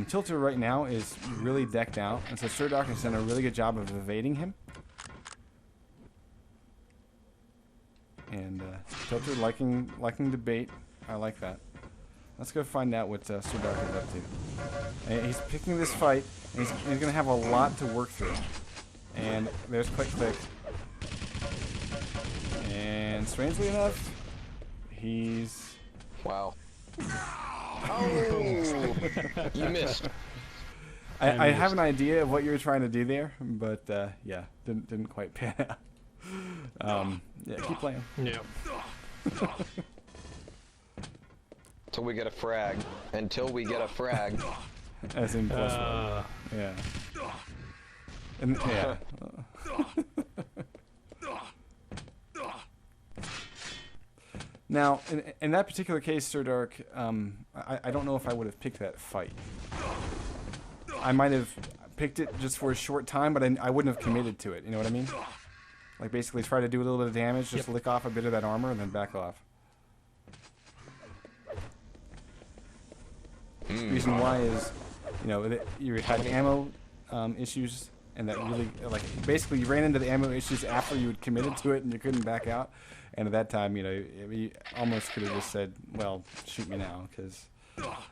Tilter right now is really decked out, and so Sir Dark has done a really good job of evading him. And Tilter liking to bait. I like that. Let's go find out what Sir Dark is up to. And he's picking this fight, and he's going to have a lot to work through. And there's click click. And strangely enough, he's... Wow. Oh! You missed. I have an idea of what you were trying to do there, but yeah, didn't quite pan out. Yeah, keep playing. Yeah. Until we get a frag. Until we get a frag. As in plus one. Yeah. And yeah. Now, in that particular case, Sir Dark, I don't know if I would have picked that fight. I might have picked it just for a short time, but I wouldn't have committed to it. You know what I mean? Like basically try to do a little bit of damage, just lick off a bit of that armor, and then back off. The reason why is, you know, you had ammo issues, and that really, like, basically you ran into the ammo issues after you had committed to it, and you couldn't back out. And at that time, you know, you almost could have just said, well, shoot me now, because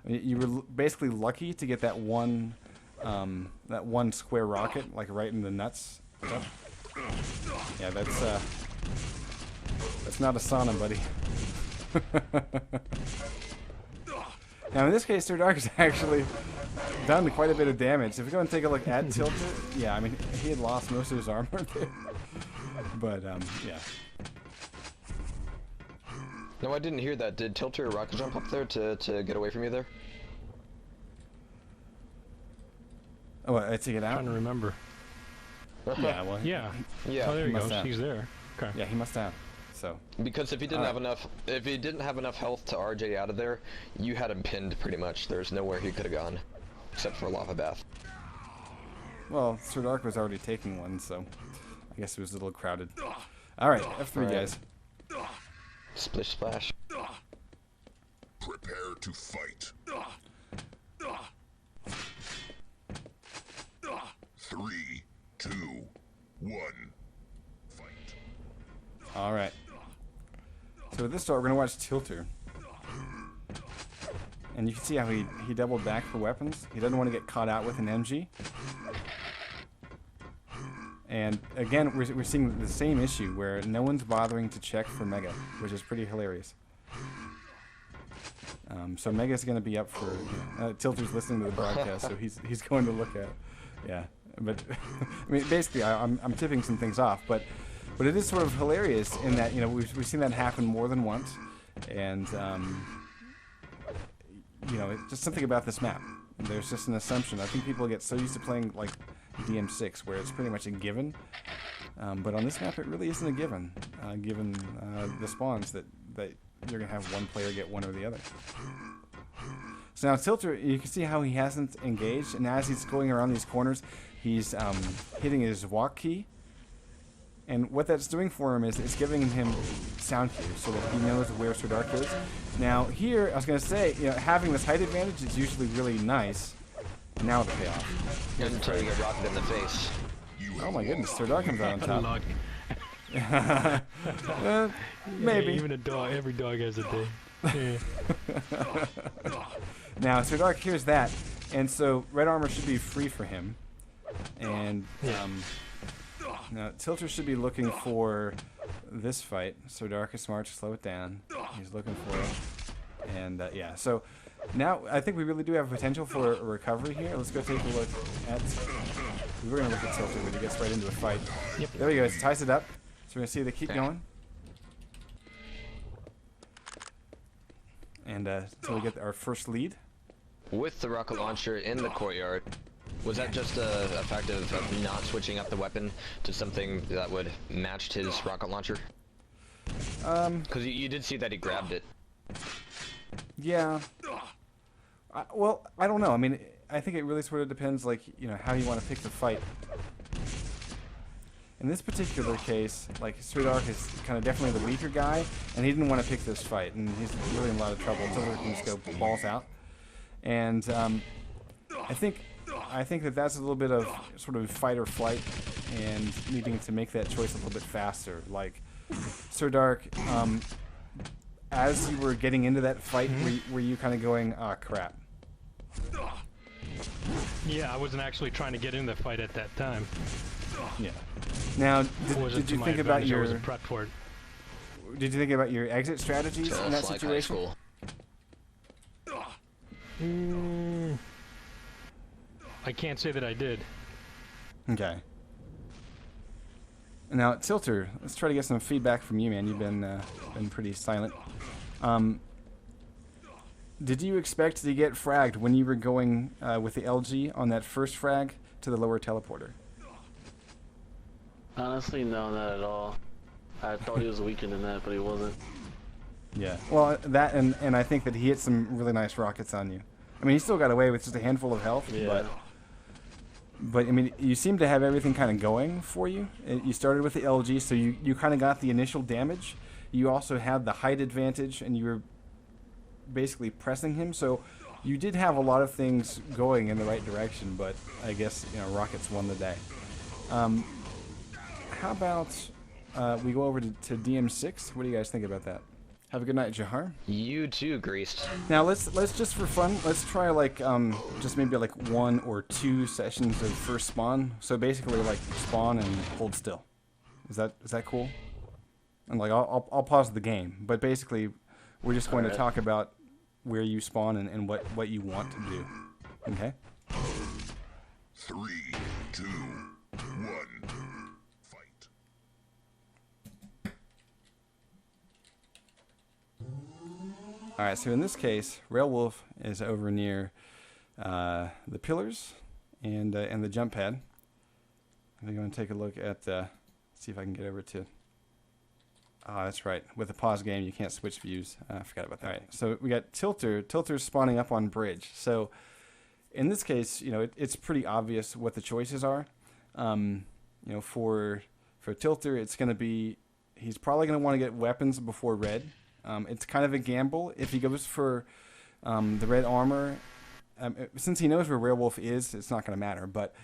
you were basically lucky to get that one square rocket, like right in the nuts. Yep. Yeah, that's not a sauna, buddy. Now in this case, Sir Dark has actually done quite a bit of damage. If we go and take a look at Tilter, yeah, I mean, he had lost most of his armor there. But, yeah. No, I didn't hear that. Did Tilter rocket jump up there to get away from you there? Oh, I take it out? I'm trying to remember. Yeah, well, Yeah. Yeah. Oh, there he goes. have. He's there. Okay. yeah, he must have. So Because if he didn't have enough, health to RJ out of there, you had him pinned pretty much. There's nowhere he could have gone, except for a lava bath. well, Sir Dark was already taking one, so I guess it was a little crowded. All right, F3 Right. guys. Splish splash. Prepare to fight. 3, 2, 1. Fight. All right. So with this start, we're gonna watch Tilter, and you can see how he doubled back for weapons. He doesn't want to get caught out with an MG. And again, we're seeing the same issue where no one's bothering to check for Mega, which is pretty hilarious. So Mega's going to be up for. Tilter's listening to the broadcast, so he's going to look at it. Yeah, but I mean, basically, I'm tipping some things off, but it is sort of hilarious in that, you know, we've seen that happen more than once, and you know, just something about this map. There's just an assumption. I think people get so used to playing like DM6 where it's pretty much a given, but on this map it really isn't a given, given the spawns that you're gonna have one player get one or the other. So now Tilter, you can see how he hasn't engaged, and as he's going around these corners, he's hitting his walk key, and what that's doing for him is it's giving him sound cues so that he knows where Sir Dark is. Now here, I was gonna say, you know, having this height advantage is usually really nice. Now the payoff. Until you get rocketed in the face. Oh my goodness, Sir Dark comes out on top. Luck. Maybe. Yeah, even a dog. Every dog has a day. Yeah. Now, Sir Dark hears that, and so red armor should be free for him. And now Tilter should be looking for this fight. Sir Dark is smart to slow it down. He's looking for it. And yeah, so now I think we really do have potential for a recovery here. Let's go take a look at. We're going to look at Tilter when he gets right into a fight. Yep. There we go. He ties it up. So we're going to see they keep going. And so we get our first lead. With the rocket launcher in the courtyard, was that just a fact of not switching up the weapon to something that would match his rocket launcher? Because you did see that he grabbed it. Yeah. Well, I don't know. I mean, I think it really sort of depends, like, you know, how you want to pick the fight. In this particular case, like, Sir Dark is kind of definitely the weaker guy, and he didn't want to pick this fight, and he's really in a lot of trouble until he can just go balls out. And I think that that's a little bit of sort of fight or flight, and needing to make that choice a little bit faster. Like, Sir Dark, as you were getting into that fight, were you kind of going, ah, crap? Yeah, I wasn't actually trying to get in the fight at that time. Yeah. Now, Did you think about your? I wasn't prepped for it. Did you think about your exit strategies in that Just like high situation? school. I can't say that I did. Okay. Now, Tilter, let's try to get some feedback from you, man. You've been pretty silent. Did you expect to get fragged when you were going with the LG on that first frag to the lower teleporter? Honestly, no, not at all. I thought he was weaker than that, but he wasn't. Yeah. Well, that and I think that he hit some really nice rockets on you. I mean, he still got away with just a handful of health, Yeah. but I mean, you seem to have everything kind of going for you. You started with the LG, so you kind of got the initial damage. You also had the height advantage, and you were basically pressing him, so you did have a lot of things going in the right direction, but I guess, rockets won the day. How about we go over to DM6? What do you guys think about that? Have a good night, Jahar. You too, Greased. Now let's just for fun, let's try like just maybe like 1 or 2 sessions of first spawn. So basically like spawn and hold still. Is that cool? And like I'll pause the game, but basically we're just going to talk about where you spawn and what you want to do. Okay? 3, 2, 1, fight. Alright, so in this case, Railwolf is over near the pillars and the jump pad. I'm going to take a look at, see if I can get over to... Ah, that's right. With the pause game, you can't switch views. I forgot about that. All right, so we got Tilter. Tilter's spawning up on bridge. So in this case, it's pretty obvious what the choices are. For Tilter, it's going to be... He's probably going to want to get weapons before red. It's kind of a gamble. If he goes for the red armor, since he knows where Werewolf is, it's not going to matter. But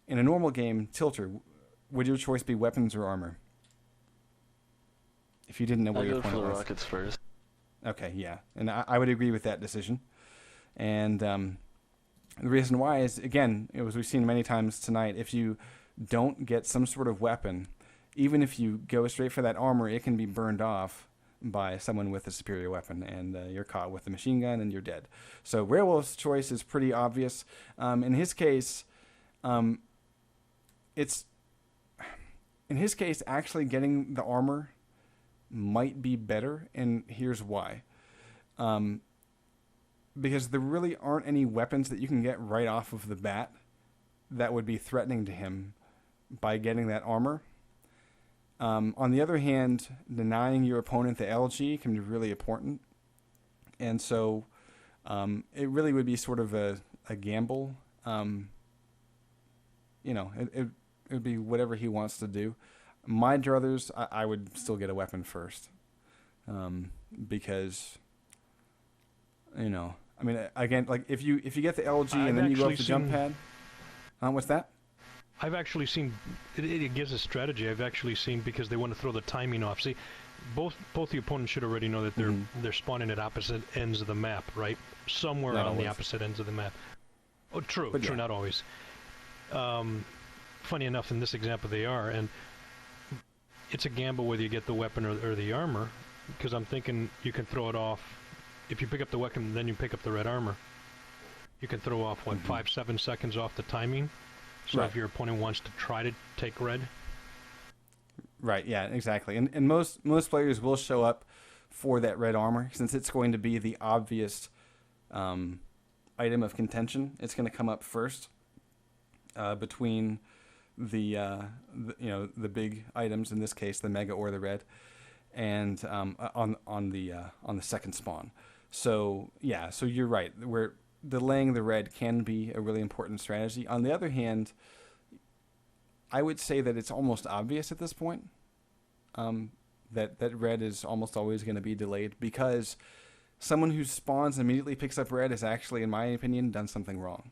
in a normal game, Tilter, would your choice be weapons or armor? If you didn't know where I your go for opponent the was. rockets first. Okay, yeah. And I would agree with that decision. And the reason why is, again, as we've seen many times tonight, if you don't get some sort of weapon, even if you go straight for that armor, it can be burned off by someone with a superior weapon, and you're caught with the machine gun and you're dead. So Werewolf's choice is pretty obvious. In his case, actually getting the armor might be better, and here's why. Because there really aren't any weapons that you can get right off of the bat that would be threatening to him by getting that armor. On the other hand, denying your opponent the LG can be really important. And so it really would be sort of a gamble. It would be whatever he wants to do. My druthers, I would still get a weapon first. Because, again, like if you get the LG and then you go up the jump pad. What's that? I've actually seen, it gives a strategy. I've actually seen, because they want to throw the timing off. See, both the opponents should already know that they're spawning at opposite ends of the map, right? Somewhere Not on always. the opposite ends of the map. Oh, true, But true, yeah. not always. Funny enough, in this example they are, and it's a gamble whether you get the weapon or the armor, because I'm thinking you can throw it off. If you pick up the weapon, then you pick up the red armor. You can throw off, 5-7 seconds off the timing? So Right. if your opponent wants to try to take red, Right, yeah, exactly. And most players will show up for that red armor, since it's going to be the obvious item of contention. It's going to come up first between the big items, in this case the mega or the red, and on the second spawn. So yeah, so you're right. Where delaying the red can be a really important strategy. On the other hand, I would say that it's almost obvious at this point that red is almost always going to be delayed, because someone who spawns and immediately picks up red has actually, in my opinion, done something wrong.